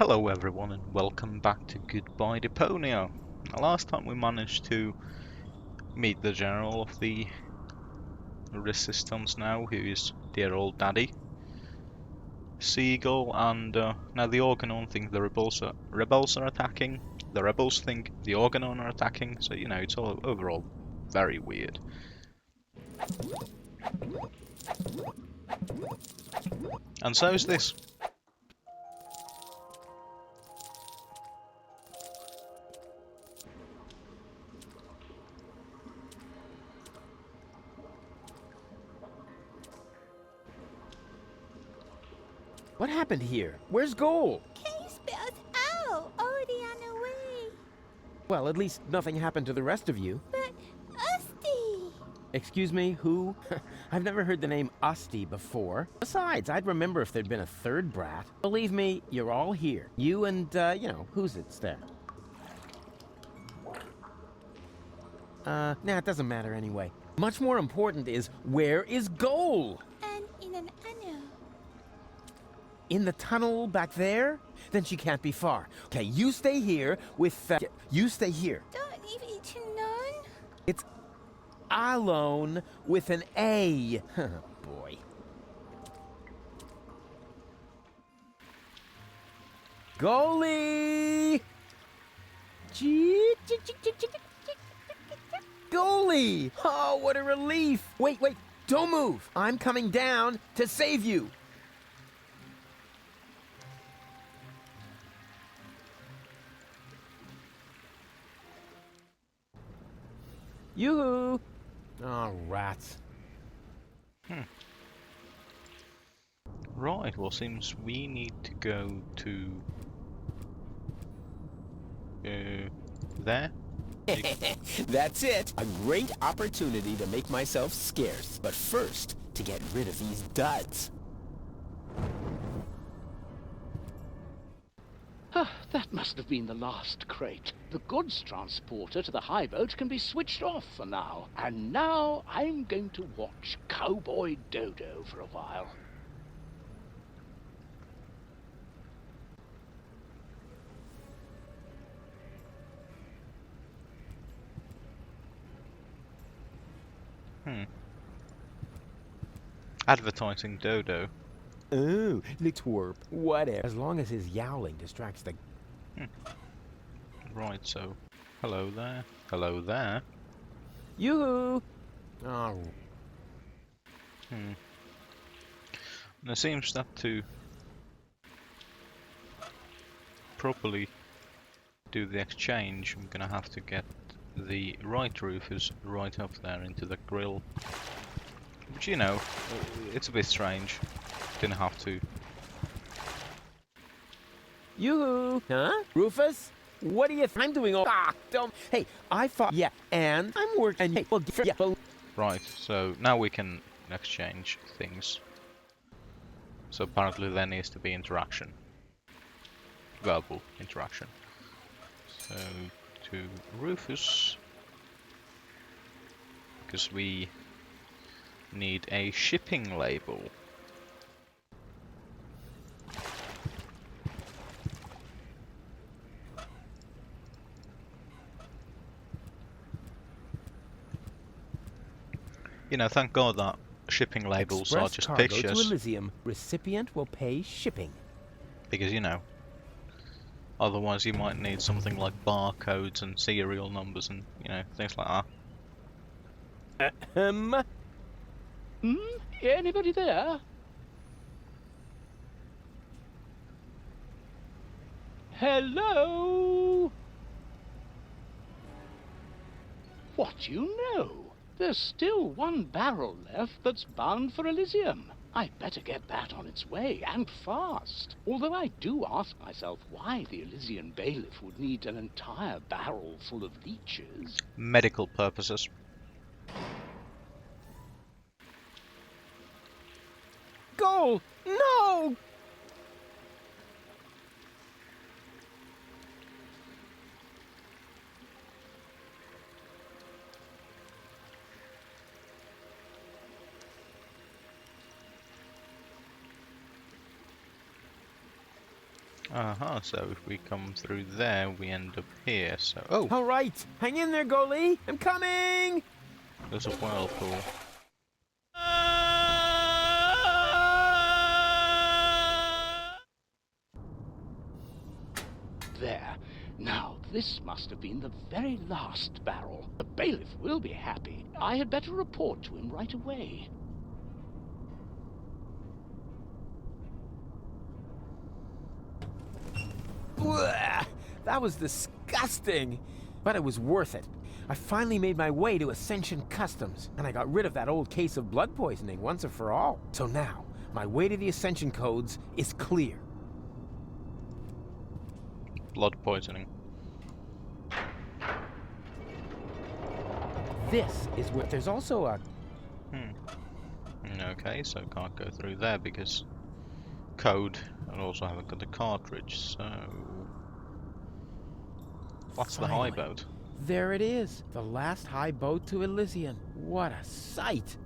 Hello everyone and welcome back to Goodbye Deponia. Last time we managed to meet the general of the resistance now, who is dear old daddy Seagull, and now the Organon think the rebels are attacking, the rebels think the Organon are attacking, so you know, it's all overall very weird. And so is this. What happened here? Where's Goal? Case spells out, already on the way. Well, at least nothing happened to the rest of you. But Usty! Excuse me, who? I've never heard the name Usty before. Besides, I'd remember if there'd been a third brat. Believe me, you're all here. You and, who's it's there? Nah, it doesn't matter anyway. Much more important is, where is Goal? And in an anno. In the tunnel back there? Then she can't be far. Okay, you stay here with, you stay here. Don't leave it to none. It's alone with an A. Boy. Goalie! Goalie! Oh, what a relief! Wait, don't move! I'm coming down to save you! Yoo-hoo! Oh, rats. Right, well seems we need to go to there. That's it. A great opportunity to make myself scarce. But first, to get rid of these duds. That must have been the last crate. The goods transporter to the high boat can be switched off for now. And now I'm going to watch Cowboy Dodo for a while. Advertising Dodo. Oh, the twerp. Whatever. As long as his yowling distracts the... Right, so hello there. Hello there. Yoo-hoo! Oh. And it seems that to properly do the exchange, I'm gonna have to get the right Rufus right up there into the grill. Which, you know, it's a bit strange. Didn't have to. Yoo-hoo! Huh? Rufus? What do you I'm doing all... don't... Hey, I thought... Yeah, and I'm working... Hey, well, yeah, well... Right, so now we can exchange things. So apparently there needs to be interaction. Verbal interaction. So to Rufus. Because we need a shipping label. You know, thank God that shipping labels are Express just cargo pictures. to Elysium. Recipient will pay shipping. Because, you know, otherwise you might need something like barcodes and serial numbers and, you know, things like that. Anybody there? Hello? What do you know? There's still one barrel left that's bound for Elysium. I'd better get that on its way, and fast. Although I do ask myself why the Elysian bailiff would need an entire barrel full of leeches. Medical purposes. Goal! No! So if we come through there, we end up here. So, oh, All right, hang in there, goalie. I'm coming. there's a whirlpool. There. Now, this must have been the very last barrel. The bailiff will be happy. I had better report to him right away. Blah, that was disgusting, but it was worth it. I finally made my way to Ascension Customs, and I got rid of that old case of blood poisoning once and for all. So now, my way to the Ascension codes is clear. Blood poisoning. This is where there's also a... Okay, so can't go through there because code, and also haven't got the cartridge, so... What's the high Finally. boat? There it is, the last high boat to Elysium. What a sight!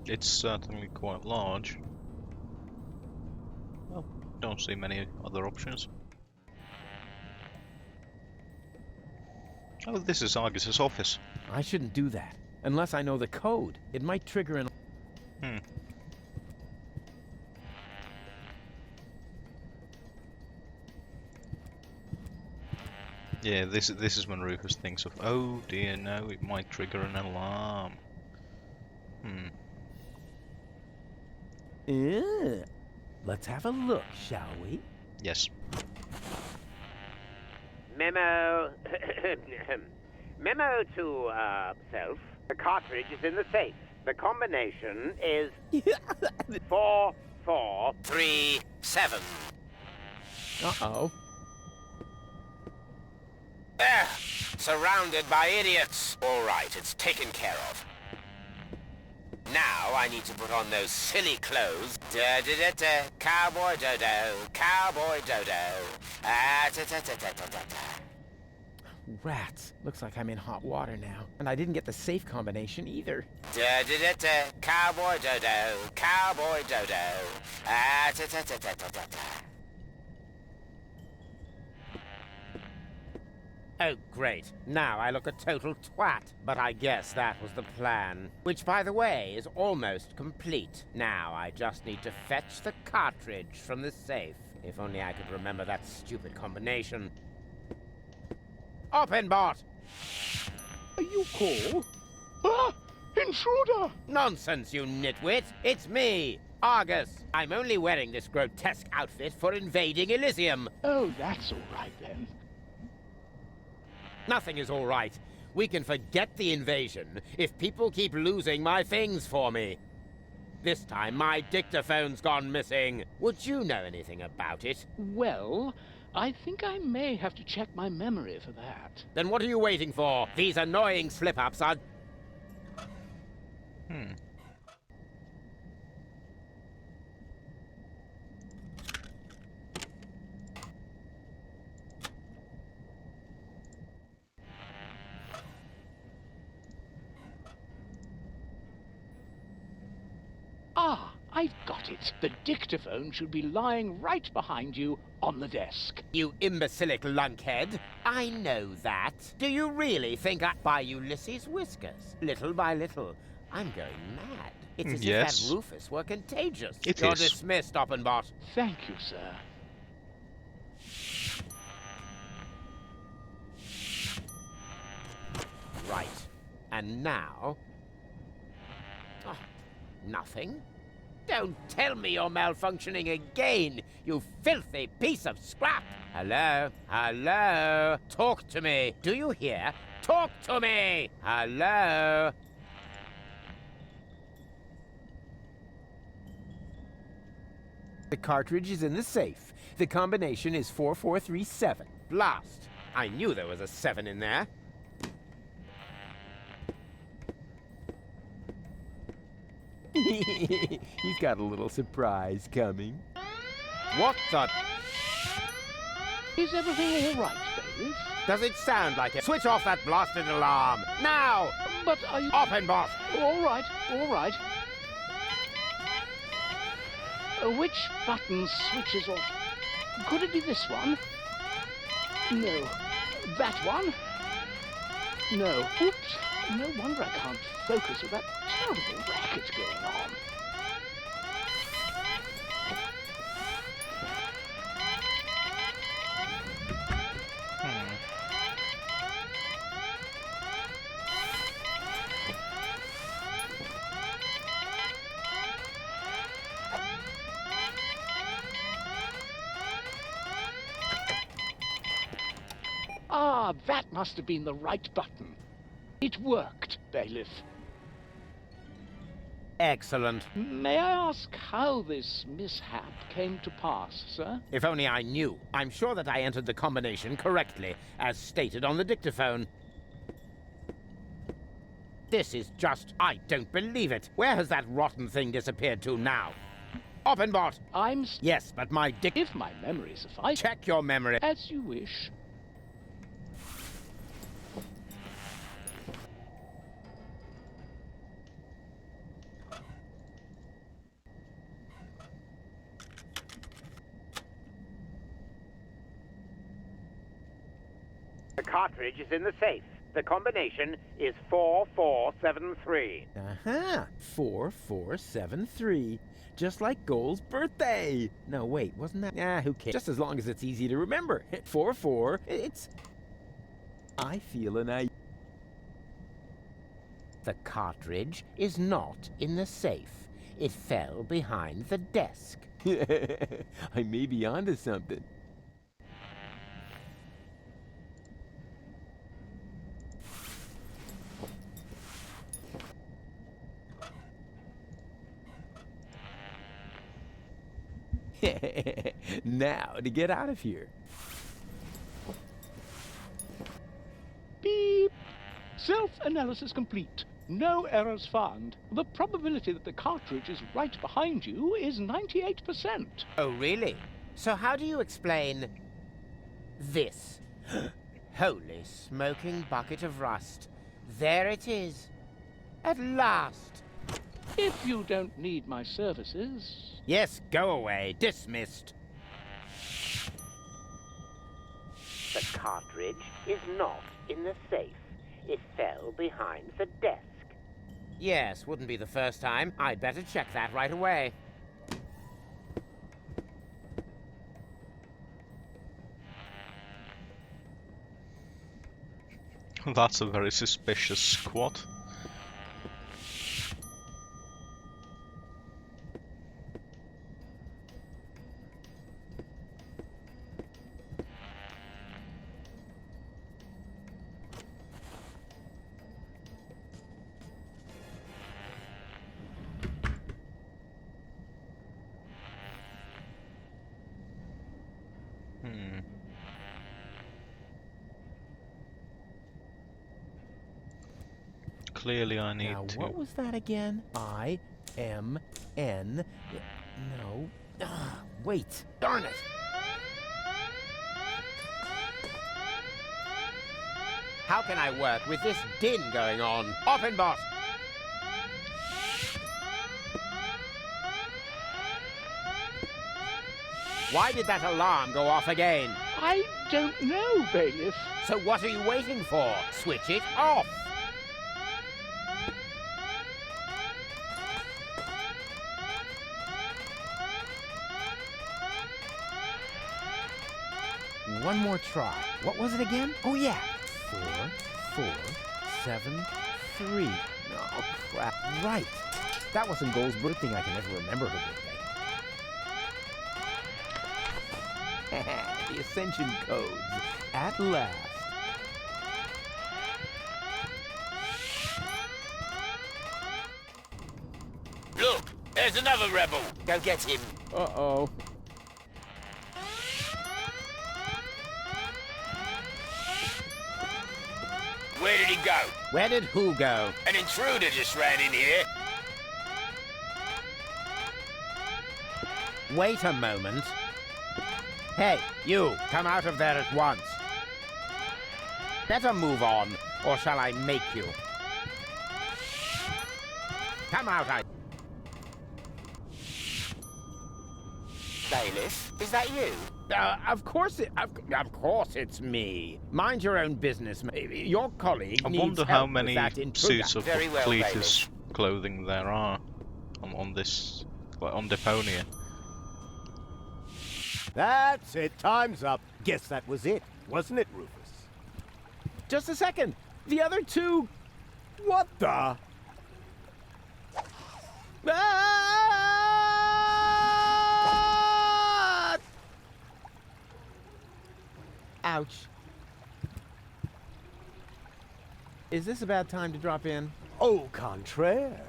It's certainly quite large. Well, don't see many other options. Oh, this is Argus's office. I shouldn't do that, unless I know the code. It might trigger an... Yeah, this is when Rufus thinks of, oh dear, no, it might trigger an alarm. Let's have a look, shall we? Yes. Memo. Memo to, self. The cartridge is in the safe. The combination is 4437. Uh-oh. There! Surrounded by idiots. All right, it's taken care of. Now I need to put on those silly clothes. Da-da-da-da, cowboy dodo, cowboy dodo. Ah-da-da-da-da-da-da. Rats. Looks like I'm in hot water now. And I didn't get the safe combination either. Da-da-da-da, cowboy dodo, cowboy dodo. Ah-da-da-da-da-da-da. Oh, great. Now I look a total twat. But I guess that was the plan. Which, by the way, is almost complete. Now I just need to fetch the cartridge from the safe. If only I could remember that stupid combination. Open, bot! Are you call? Ah! Intruder! Nonsense, you nitwit! It's me, Argus. I'm only wearing this grotesque outfit for invading Elysium. Oh, that's all right then. Nothing is all right. We can forget the invasion if people keep losing my things for me. This time, my dictaphone's gone missing. Would you know anything about it? Well, I think I may have to check my memory for that. Then what are you waiting for? These annoying slip-ups are... Ah, I've got it. The dictaphone should be lying right behind you on the desk. You imbecilic lunkhead. I know that. Do you really think by Ulysses' whiskers? Little by little, I'm going mad. It's as Yes. if that Rufus were contagious. It You're is. dismissed, Oppenbot. Thank you, sir. Right. And now... Oh, nothing? Don't tell me you're malfunctioning again, you filthy piece of scrap! Hello? Hello? Talk to me! Do you hear? Talk to me! Hello? The cartridge is in the safe. The combination is 4437. Blast! I knew there was a 7 in there. He's got a little surprise coming. What the... Is everything all right, bailiff? Does it sound like it? Switch off that blasted alarm! Now! But are you... Offenbach! All right, all right. Which button switches off? Could it be this one? No. That one? No. Oops. No wonder I can't focus with that terrible racket going on. Ah, that must have been the right button. It worked, Bailiff. Excellent. May I ask how this mishap came to pass, sir? If only I knew. I'm sure that I entered the combination correctly, as stated on the dictaphone. This is just... I don't believe it. Where has that rotten thing disappeared to now? Oppenbot! Yes, but my If my memory suffices... Check your memory. As you wish. The cartridge is in the safe. The combination is 4473. Uh-huh. 4473. Just like Goal's birthday. No, wait, wasn't that? Ah, who cares? Just as long as it's easy to remember. 44, it's... I feel an idea. The cartridge is not in the safe. It fell behind the desk. I may be onto something. Now to get out of here. Beep. Self-analysis complete. No errors found. The probability that the cartridge is right behind you is 98%. Oh, really? So how do you explain this? Holy smoking bucket of rust. There it is. At last. If you don't need my services... Yes, go away. Dismissed. The cartridge is not in the safe. It fell behind the desk. Yes, wouldn't be the first time. I'd better check that right away. That's a very suspicious squad. Clearly I need now, to... what was that again? I-M-N... No. Ah, wait. Darn it. How can I work with this din going on? Oppenbot! Why did that alarm go off again? I don't know, Bailiff. So what are you waiting for? Switch it off! One more try. What was it again? Oh, yeah. 4, 4, 7, 3. Oh, crap. Right. That wasn't Goal's birthday. I can never remember her birthday. The Ascension codes. At last. Look, there's another rebel. Go get him. Uh-oh. Where did he go? Where did who go? An intruder just ran in here. Wait a moment. Hey, you, come out of there at once. Better move on, or shall I make you? Come out, Bailiff, is that you? Of course it's me. Mind your own business. Your colleague I needs wonder help how with many that intruder. suits of Very well, Cletus clothing there are on this, like, on Deponia. That's it. Time's up. Guess that was it, wasn't it, Rufus? Just a second. The other two. What the? Ah! Ouch. Is this a bad time to drop in? Au contraire.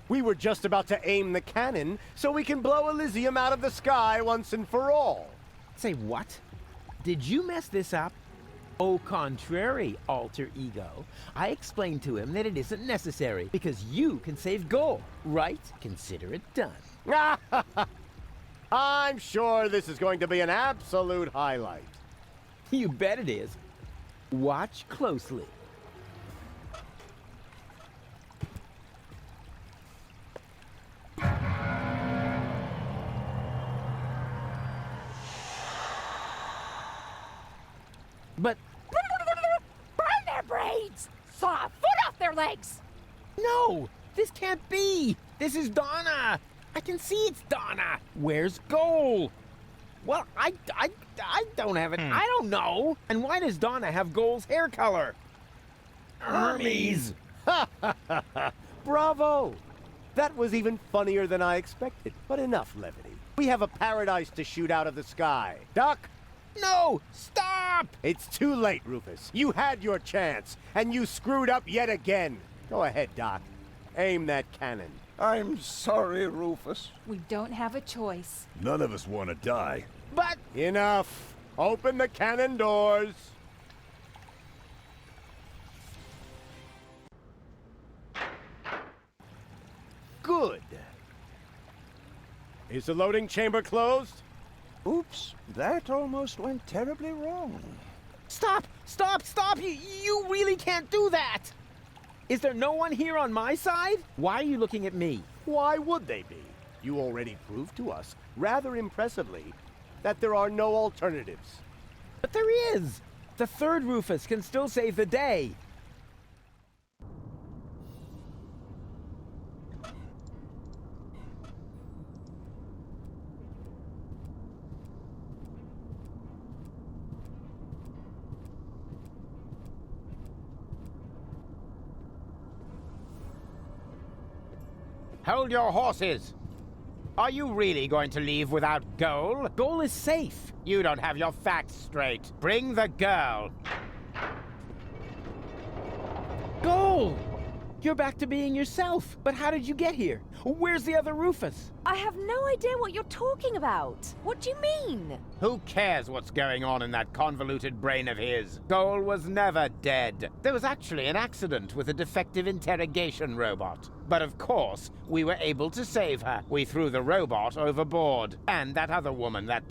We were just about to aim the cannon so we can blow Elysium out of the sky once and for all. Say what? Did you mess this up? Au contrary, alter ego. I explained to him that it isn't necessary because you can save gold, right? Consider it done. I'm sure this is going to be an absolute highlight. You bet it is. Watch closely. But Burn their brains! Saw a foot off their legs! no, this can't be. This is Donna. I can see it's Donna. Where's Goal? Well, I don't have it. I don't know. And why does Donna have Goal's hair color? Hermes. Bravo! That was even funnier than I expected. But enough levity. We have a paradise to shoot out of the sky. Duck! No, stop! It's too late, Rufus. You had your chance, and you screwed up yet again. Go ahead, Doc. Aim that cannon. I'm sorry, Rufus. We don't have a choice. None of us want to die. But Enough. Open the cannon doors. Good. Is the loading chamber closed? Oops, that almost went terribly wrong. stop, stop, stop! You really can't do that! Is there no one here on my side? Why are you looking at me? Why would they be? You already proved to us, rather impressively, that there are no alternatives. But there is! The third Rufus can still save the day. Hold your horses! Are you really going to leave without Goal? Goal is safe. You don't have your facts straight. Bring the girl. Goal! You're back to being yourself. But how did you get here? Where's the other Rufus? I have no idea what you're talking about. What do you mean? Who cares what's going on in that convoluted brain of his? Goal was never dead. There was actually an accident with a defective interrogation robot. But of course, we were able to save her. We threw the robot overboard. And that other woman, that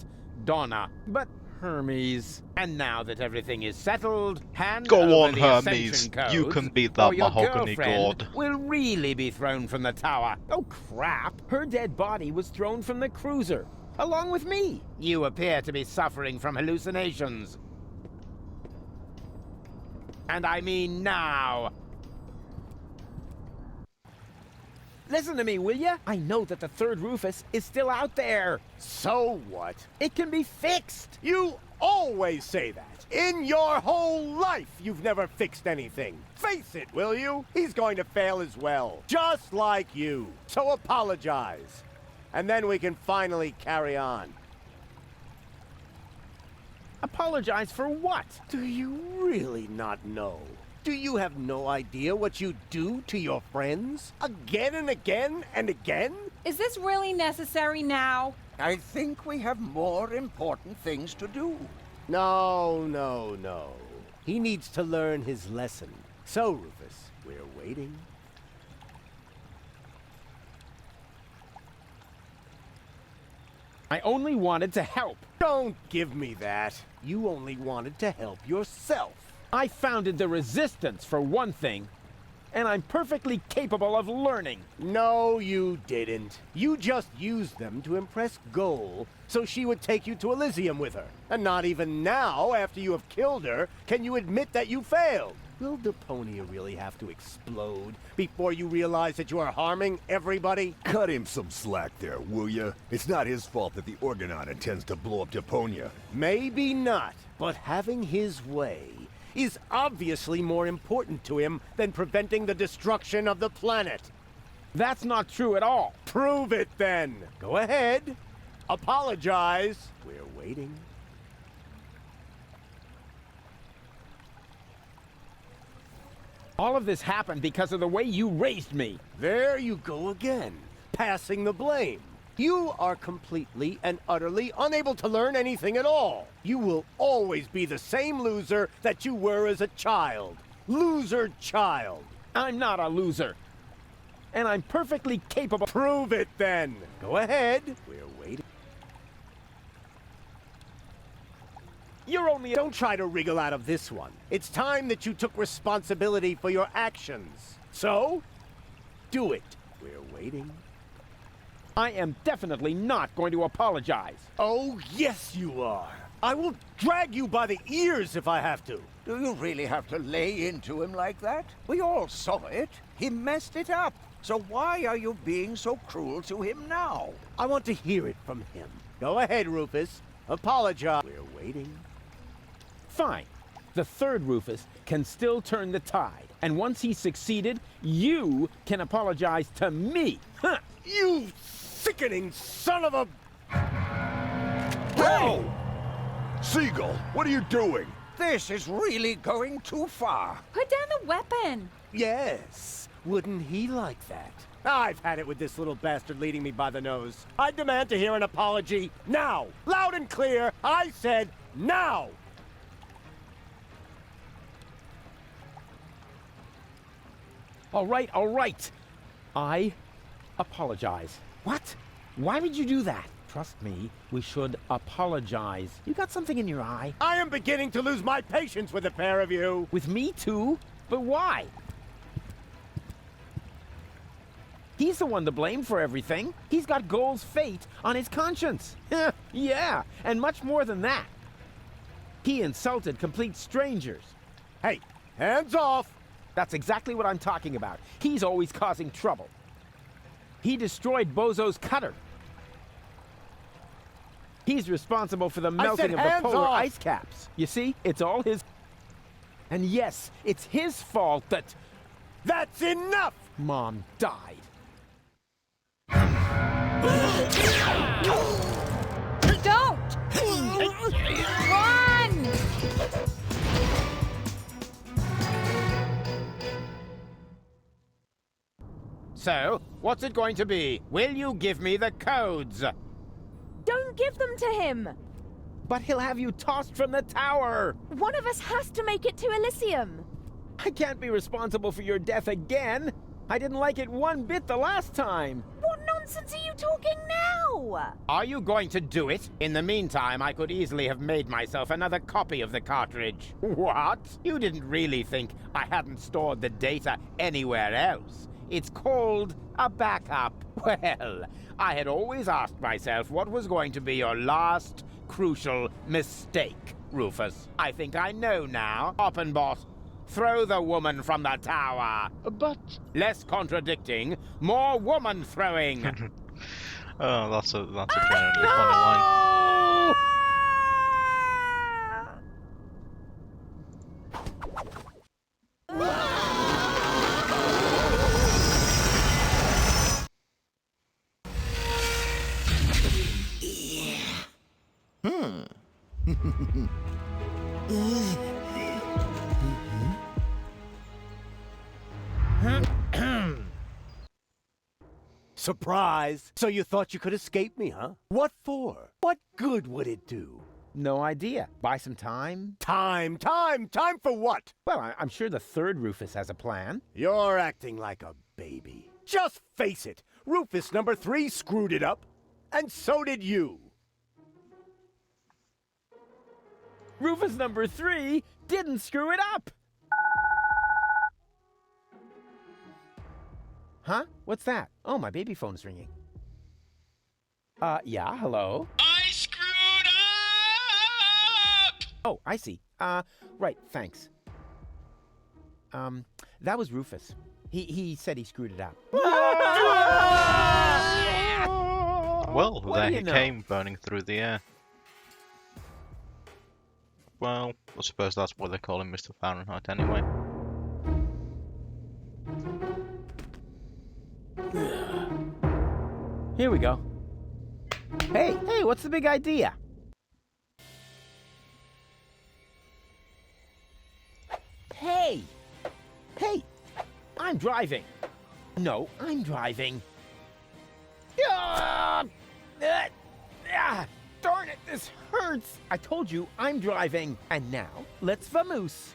Donna. But Hermes. And now that everything is settled, hand Go over on, the Hermes. ascension codes, You can be or that your mahogany girlfriend god. will really be thrown from the tower. Oh, crap. Her dead body was thrown from the cruiser, along with me. You appear to be suffering from hallucinations. And I mean now. Listen to me, will ya? I know that the third Rufus is still out there. So what? It can be fixed. You always say that. In your whole life, you've never fixed anything. Face it, will you? He's going to fail as well. Just like you. So apologize. And then we can finally carry on. Apologize for what? Do you really not know? Do you have no idea what you do to your friends? Again and again and again? Is this really necessary now? I think we have more important things to do. No, no, no. He needs to learn his lesson. So, Rufus, we're waiting. I only wanted to help. Don't give me that. You only wanted to help yourself. I founded the Resistance, for one thing. and I'm perfectly capable of learning. No, you didn't. You just used them to impress Goal so she would take you to Elysium with her. And not even now, after you have killed her, can you admit that you failed. Will Deponia really have to explode before you realize that you are harming everybody? Cut him some slack there, will ya? It's not his fault that the Orgonaut intends to blow up Deponia. Maybe not, but having his way is obviously more important to him than preventing the destruction of the planet. That's not true at all. Prove it then. Go ahead. Apologize. We're waiting. All of this happened because of the way you raised me. There you go again, passing the blame. You are completely and utterly unable to learn anything at all. You will always be the same loser that you were as a child. Loser child. I'm not a loser. And I'm perfectly capable. Prove it then. Go ahead. We're waiting. You're only... Don't try to wriggle out of this one. It's time that you took responsibility for your actions. So, do it. We're waiting. I am definitely not going to apologize. Oh, yes you are. I will drag you by the ears if I have to. Do you really have to lay into him like that? We all saw it. He messed it up. So why are you being so cruel to him now? I want to hear it from him. Go ahead, Rufus. Apologize. We're waiting. Fine. The third Rufus can still turn the tide. And once he's succeeded, you can apologize to me. Huh. You sickening son of a... Whoa! Seagull, what are you doing? This is really going too far. Put down the weapon. Yes. Wouldn't he like that? I've had it with this little bastard leading me by the nose. I demand to hear an apology now. Loud and clear. I said now. All right, all right. I apologize. What? Why would you do that? Trust me, we should apologize. You got something in your eye? I am beginning to lose my patience with the pair of you. With me too? But why? He's the one to blame for everything. He's got Goal's fate on his conscience. Yeah, and much more than that. He insulted complete strangers. Hey, hands off. That's exactly what I'm talking about. He's always causing trouble. He destroyed Bozo's cutter. He's responsible for the melting of the polar ice caps. You see, it's all his... And yes, it's his fault that... That's enough! Mom died. Don't! Run! So, what's it going to be? Will you give me the codes? Don't give them to him! But he'll have you tossed from the tower! One of us has to make it to Elysium! I can't be responsible for your death again! I didn't like it one bit the last time! What nonsense are you talking now? Are you going to do it? In the meantime, I could easily have made myself another copy of the cartridge. What? You didn't really think I hadn't stored the data anywhere else? It's called a backup. Well, I had always asked myself what was going to be your last crucial mistake, Rufus. I think I know now. Oppenbot, throw the woman from the tower. But... Less contradicting, more woman throwing. Oh, that's a genuinely funny line. Surprise! So you thought you could escape me, huh? What for? What good would it do? No idea. Buy some time? Time for what? Well, I'm sure the third Rufus has a plan. You're acting like a baby. Just face it, Rufus number 3 screwed it up, and so did you. Rufus number 3 didn't screw it up! Huh? What's that? Oh, my baby phone's ringing. Yeah, hello? I screwed up! Oh, I see. Right, thanks. That was Rufus. He said he screwed it up. Well, What there do he you know? came, burning through the air. Well, I suppose that's why they call him Mr. Fahrenheit anyway. Here we go. Hey, what's the big idea? Hey! Hey! I'm driving. No, I'm driving. Darn it, this hurts. I told you I'm driving. And now, let's vamoose.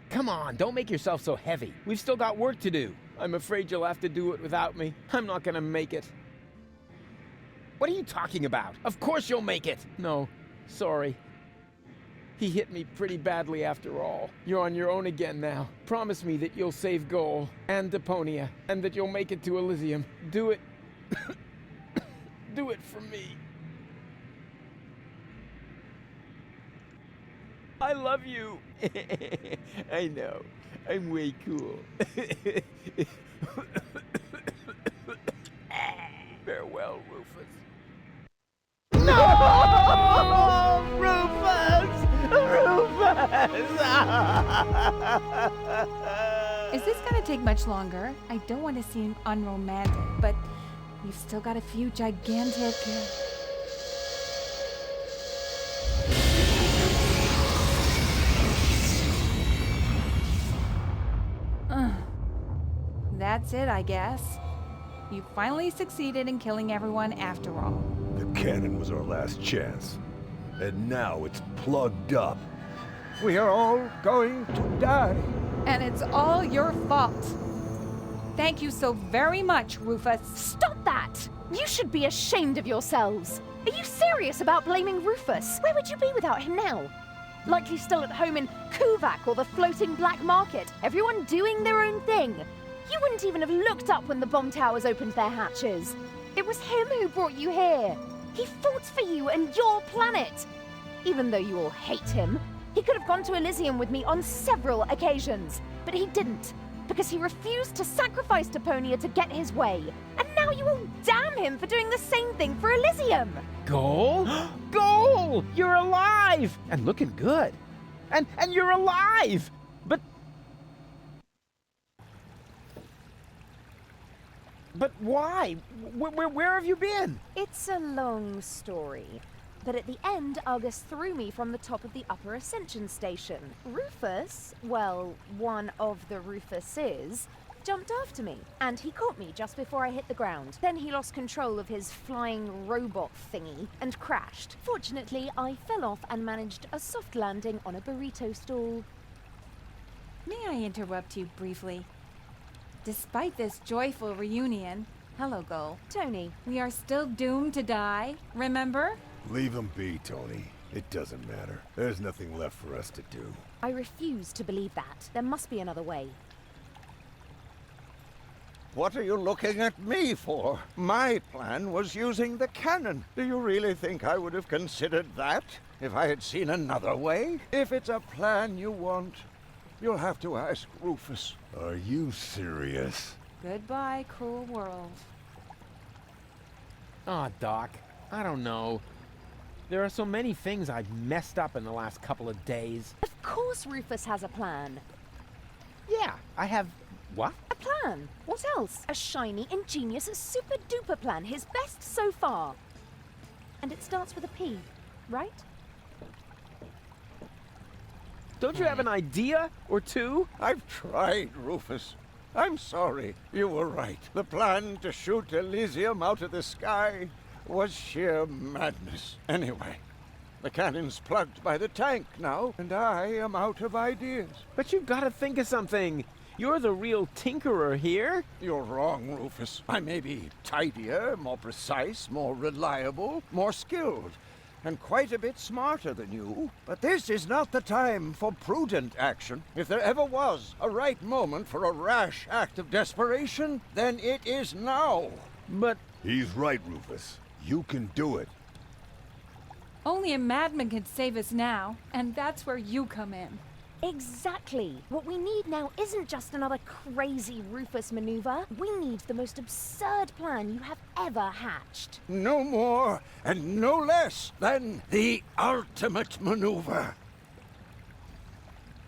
Come on, don't make yourself so heavy. We've still got work to do. I'm afraid you'll have to do it without me. I'm not gonna make it. What are you talking about? Of course you'll make it! No, sorry. He hit me pretty badly after all. You're on your own again now. Promise me that you'll save Goal and Deponia, and that you'll make it to Elysium. Do it. Do it for me. I love you. I know. I'm way cool. Farewell, Rufus. No! Rufus! Is this gonna take much longer? I don't want to seem unromantic, but you've still got a few gigantic... That's it, I guess. You finally succeeded in killing everyone after all. The cannon was our last chance. And now it's plugged up. We are all going to die. And it's all your fault. Thank you so very much, Rufus. Stop that! You should be ashamed of yourselves. Are you serious about blaming Rufus? Where would you be without him now? Likely still at home in Kuvak or the floating black market, everyone doing their own thing. You wouldn't even have looked up when the bomb towers opened their hatches. It was him who brought you here. He fought for you and your planet. Even though you all hate him, he could have gone to Elysium with me on several occasions, but he didn't, because he refused to sacrifice Deponia to get his way. And now you all damn him for doing the same thing for Elysium. Goal? Goal! You're alive! And looking good. And you're alive! But why? Where have you been? It's a long story. But at the end, Argus threw me from the top of the upper ascension station. Rufus, well, one of the Rufuses, jumped after me, and he caught me just before I hit the ground. Then he lost control of his flying robot thingy and crashed. Fortunately, I fell off and managed a soft landing on a burrito stall. May I interrupt you briefly? Despite this joyful reunion, hello, Gull. Tony. We are still doomed to die, remember? Leave him be, Tony. It doesn't matter. There's nothing left for us to do. I refuse to believe that. There must be another way. What are you looking at me for? My plan was using the cannon. Do you really think I would have considered that if I had seen another way? If it's a plan you want, you'll have to ask Rufus. Are you serious? Goodbye, cruel world. Aw, Doc. I don't know. There are so many things I've messed up in the last couple of days. Of course Rufus has a plan. Yeah, I have... What? A plan. What else? A shiny, ingenious, super-duper plan. His best so far. And it starts with a P, right? Don't you have an idea or two? I've tried, Rufus. I'm sorry. You were right. The plan to shoot Elysium out of the sky was sheer madness. Anyway, the cannon's plugged by the tank now, and I am out of ideas. But you've got to think of something. You're the real tinkerer here. You're wrong, Rufus. I may be tidier, more precise, more reliable, more skilled, and quite a bit smarter than you. But this is not the time for prudent action. If there ever was a right moment for a rash act of desperation, then it is now. But He's right, Rufus. You can do it. Only a madman could save us now, and that's where you come in. Exactly. What we need now isn't just another crazy Rufus maneuver. We need the most absurd plan you have ever hatched. No more and no less than the ultimate maneuver.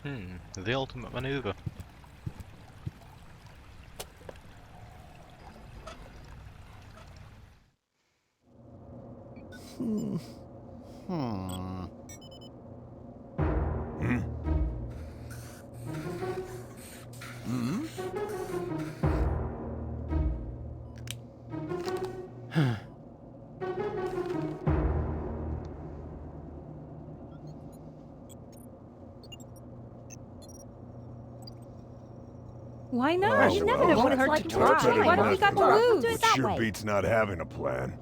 The ultimate maneuver. Why not? You never know what it's hurt like to to try. try. What have we got to Well, lose? do it that Sure way. beats not having a plan.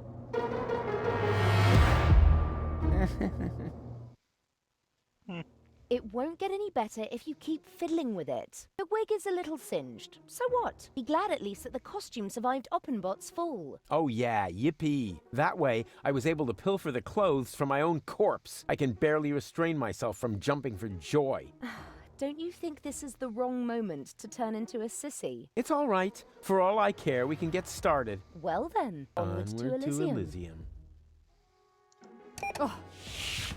It won't get any better if you keep fiddling with it. The wig is a little singed. So what? Be glad at least that the costume survived Oppenbot's fall. oh yeah, yippee. That way, I was able to pilfer the clothes from my own corpse. I can barely restrain myself from jumping for joy. Don't you think this is the wrong moment to turn into a sissy? It's all right. For all I care, we can get started. Well then, onward to Elysium. Oh,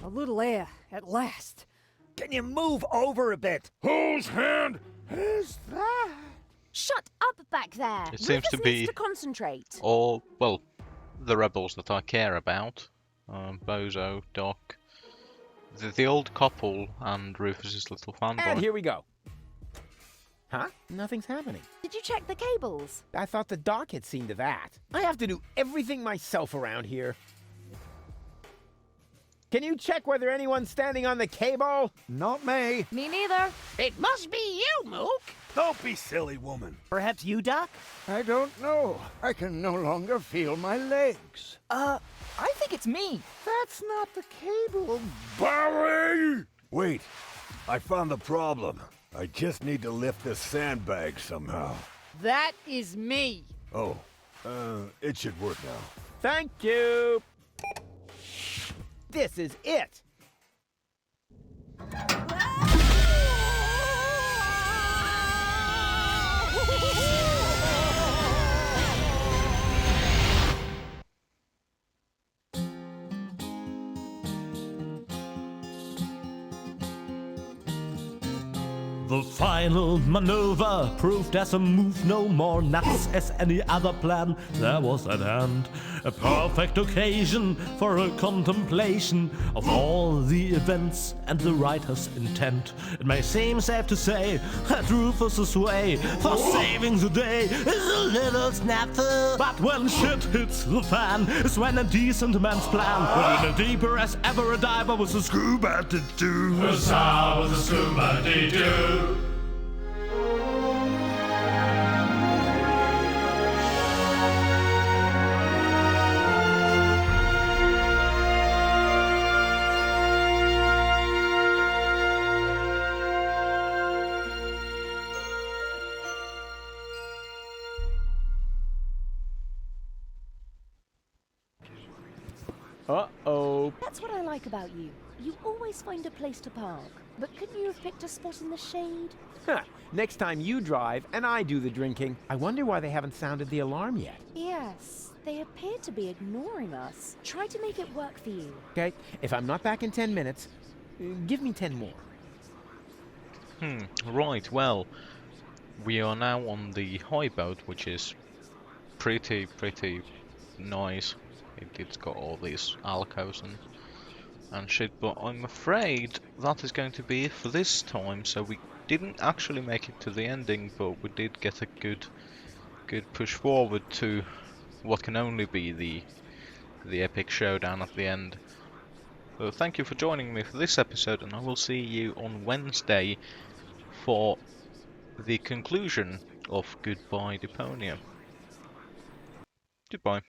a little air, at last. Can you move over a bit? Whose hand? Is that? Shut up back there! It seems Rufus to be needs to concentrate. all, well, the rebels that I care about. Bozo, Doc, the old couple, and Rufus's little fanboy. And here we go. Huh? Nothing's happening. Did you check the cables? I thought the doc had seen to that. I have to do everyththing myself around here. Can you check whether anyone's standing on the cable? Not me. Me neither. It must be you, Mook. Don't be silly, woman. Perhaps you, Doc? I don't know. I can no longer feel my legs. I think it's me. That's not the cable. Barry! Wait, I found the problem. I just need to lift this sandbag somehow. That is me. Oh, it should work now. Thank you. This is it. The final maneuver proved as a move no more nuts as any other plan there was at hand. A perfect occasion for a contemplation of all the events and the writer's intent. It may seem safe to say that Rufus's way for saving the day is a little snafu. But when shit hits the fan is when a decent man's plan would in deeper as ever a diver was a scuba to do. A sound was a scuba to do. Uh-oh. That's what I like about you. You always find a place to park. But couldn't you have picked a spot in the shade? Huh. Next time you drive and I do the drinking. I wonder why they haven't sounded the alarm yet. Yes, they appear to be ignoring us. Try to make it work for you. Okay, if I'm not back in 10 minutes, give me 10 more. Right, well, we are now on the high boat, which is pretty nice. It's got all these alcoves and shit, but I'm afraid that is going to be it for this time. So we didn't actually make it to the ending, but we did get a good push forward to what can only be the epic showdown at the end. So thank you for joining me for this episode, and I will see you on Wednesday for the conclusion of Goodbye Deponia. Goodbye.